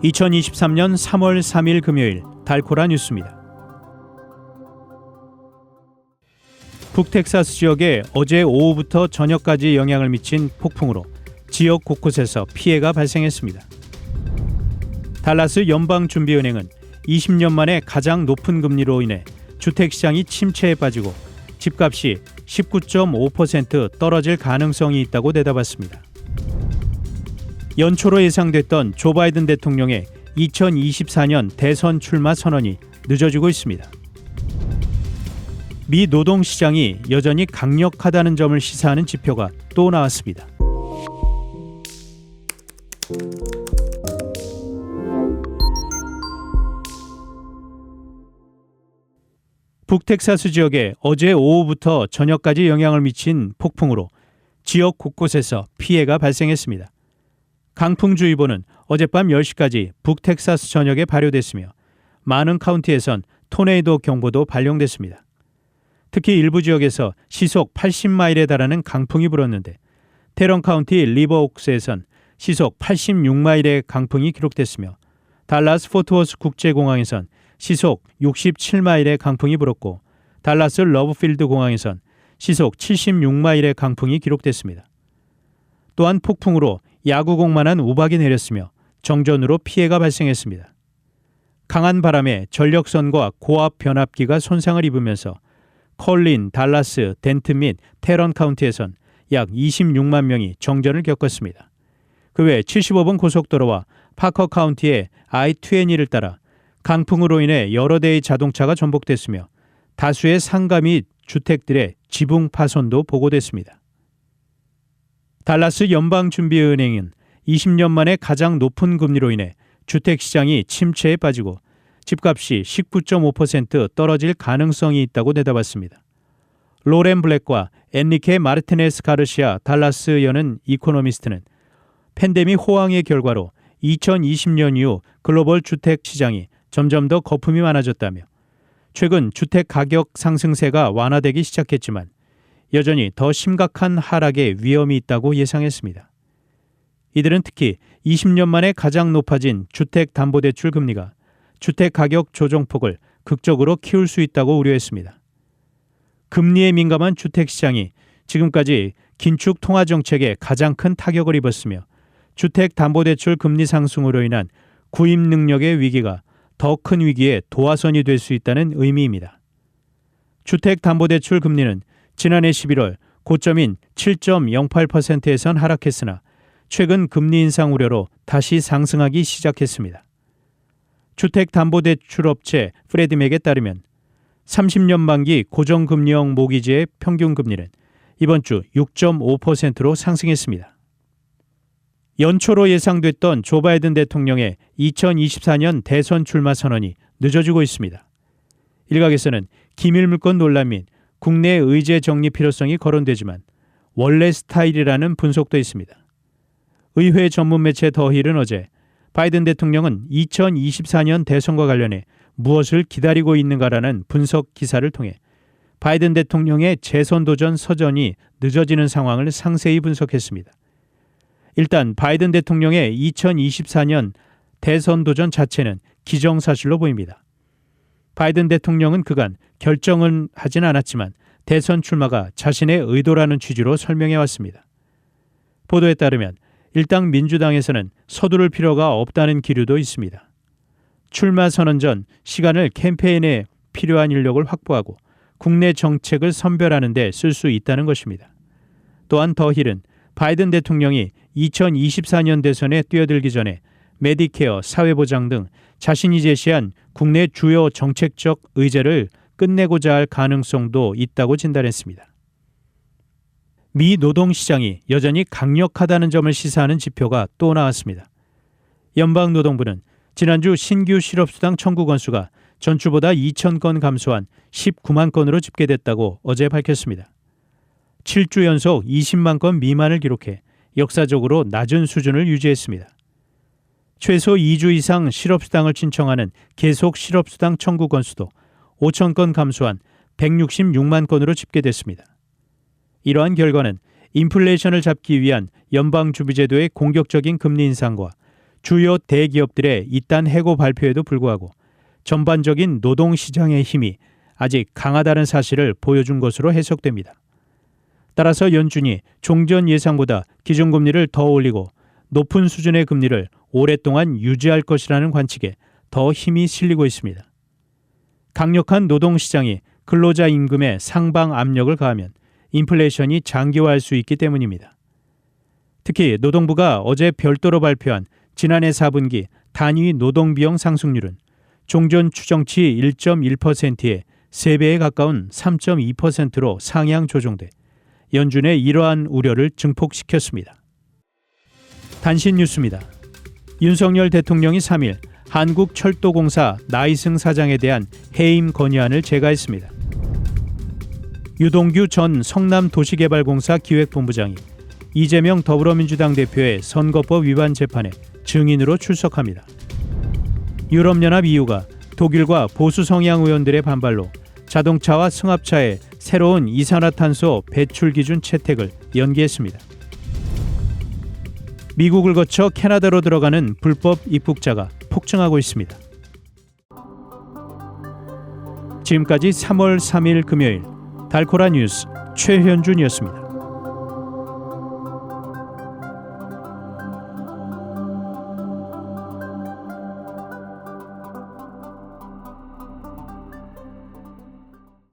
2023년 3월 3일 금요일 달코라 뉴스입니다. 북텍사스 지역에 어제 오후부터 저녁까지 영향을 미친 폭풍으로 지역 곳곳에서 피해가 발생했습니다. 달라스 연방준비은행은 20년 만에 가장 높은 금리로 인해 주택시장이 침체에 빠지고 집값이 19.5% 떨어질 가능성이 있다고 내다봤습니다. 연초로 예상됐던 조 바이든 대통령의 2024년 대선 출마 선언이 늦어지고 있습니다. 미 노동시장이 여전히 강력하다는 점을 시사하는 지표가 또 나왔습니다. 북텍사스 지역에 어제 오후부터 저녁까지 영향을 미친 폭풍으로 지역 곳곳에서 피해가 발생했습니다. 강풍주의보는 어젯밤 10시까지 북텍사스 전역에 발효됐으며 많은 카운티에선 토네이도 경보도 발령됐습니다. 특히 일부 지역에서 시속 80마일에 달하는 강풍이 불었는데 테런 카운티 리버옥스에선 시속 86마일의 강풍이 기록됐으며 달라스 포트워스 국제공항에선 시속 67마일의 강풍이 불었고 달라스 러브필드 공항에선 시속 76마일의 강풍이 기록됐습니다. 또한 폭풍으로 야구공만한 우박이 내렸으며 정전으로 피해가 발생했습니다. 강한 바람에 전력선과 고압 변압기가 손상을 입으면서 컬린, 달라스, 덴튼 및 테런 카운티에선 약 26만 명이 정전을 겪었습니다. 그 외 75번 고속도로와 파커 카운티의 I-20를 따라 강풍으로 인해 여러 대의 자동차가 전복됐으며 다수의 상가 및 주택들의 지붕 파손도 보고됐습니다. 달라스 연방준비은행은 20년 만에 가장 높은 금리로 인해 주택시장이 침체에 빠지고 집값이 19.5% 떨어질 가능성이 있다고 내다봤습니다. 로렌 블랙과 엔리케 마르티네스 가르시아 달라스 여는 이코노미스트는 팬데믹 호황의 결과로 2020년 이후 글로벌 주택시장이 점점 더 거품이 많아졌다며 최근 주택 가격 상승세가 완화되기 시작했지만 여전히 더 심각한 하락의 위험이 있다고 예상했습니다. 이들은 특히 20년 만에 가장 높아진 주택담보대출 금리가 주택가격 조정폭을 극적으로 키울 수 있다고 우려했습니다. 금리에 민감한 주택시장이 지금까지 긴축 통화정책에 가장 큰 타격을 입었으며 주택담보대출 금리 상승으로 인한 구입 능력의 위기가 더 큰 위기의 도화선이 될 수 있다는 의미입니다. 주택담보대출 금리는 지난해 11월 고점인 7.08%에선 하락했으나 최근 금리 인상 우려로 다시 상승하기 시작했습니다. 주택담보대출업체 프레디맥에 따르면 30년 만기 고정금리형 모기지의 평균 금리는 이번 주 6.5%로 상승했습니다. 연초로 예상됐던 조 바이든 대통령의 2024년 대선 출마 선언이 늦어지고 있습니다. 일각에서는 기밀물건 논란 및 국내 의제 정리 필요성이 거론되지만 원래 스타일이라는 분석도 있습니다. 의회 전문 매체 더힐은 어제 바이든 대통령은 2024년 대선과 관련해 무엇을 기다리고 있는가라는 분석 기사를 통해 바이든 대통령의 재선 도전 서전이 늦어지는 상황을 상세히 분석했습니다. 일단 바이든 대통령의 2024년 대선 도전 자체는 기정사실로 보입니다. 바이든 대통령은 그간 결정은 하진 않았지만 대선 출마가 자신의 의도라는 취지로 설명해왔습니다. 보도에 따르면 일당 민주당에서는 서두를 필요가 없다는 기류도 있습니다. 출마 선언 전 시간을 캠페인에 필요한 인력을 확보하고 국내 정책을 선별하는 데 쓸 수 있다는 것입니다. 또한 더힐은 바이든 대통령이 2024년 대선에 뛰어들기 전에 메디케어, 사회보장 등 자신이 제시한 국내 주요 정책적 의제를 끝내고자 할 가능성도 있다고 진단했습니다. 미 노동시장이 여전히 강력하다는 점을 시사하는 지표가 또 나왔습니다. 연방노동부는 지난주 신규 실업수당 청구 건수가 전주보다 2,000건 감소한 19만 건으로 집계됐다고 어제 밝혔습니다. 7주 연속 20만 건 미만을 기록해 역사적으로 낮은 수준을 유지했습니다. 최소 2주 이상 실업수당을 신청하는 계속 실업수당 청구 건수도 5천 건 감소한 166만 건으로 집계됐습니다. 이러한 결과는 인플레이션을 잡기 위한 연방주비제도의 공격적인 금리 인상과 주요 대기업들의 이딴 해고 발표에도 불구하고 전반적인 노동시장의 힘이 아직 강하다는 사실을 보여준 것으로 해석됩니다. 따라서 연준이 종전 예상보다 기준금리를 더 올리고 높은 수준의 금리를 오랫동안 유지할 것이라는 관측에 더 힘이 실리고 있습니다. 강력한 노동시장이 근로자 임금에 상방 압력을 가하면 인플레이션이 장기화할 수 있기 때문입니다. 특히 노동부가 어제 별도로 발표한 지난해 4분기 단위 노동비용 상승률은 종전 추정치 1.1%에 3배에 가까운 3.2%로 상향 조정돼 연준의 이러한 우려를 증폭시켰습니다. 단신 뉴스입니다. 윤석열 대통령이 3일 한국철도공사 나이승 사장에 대한 해임 건의안을 제거했습니다. 유동규 전 성남도시개발공사 기획본부장이 이재명 더불어민주당 대표의 선거법 위반 재판에 증인으로 출석합니다. 유럽연합 EU가 독일과 보수 성향 의원들의 반발로 자동차와 승합차의 새로운 이산화탄소 배출 기준 채택을 연기했습니다. 미국을 거쳐 캐나다로 들어가는 불법 입국자가 폭증하고 있습니다. 지금까지 3월 3일 금요일 달코라 뉴스 최현준이었습니다.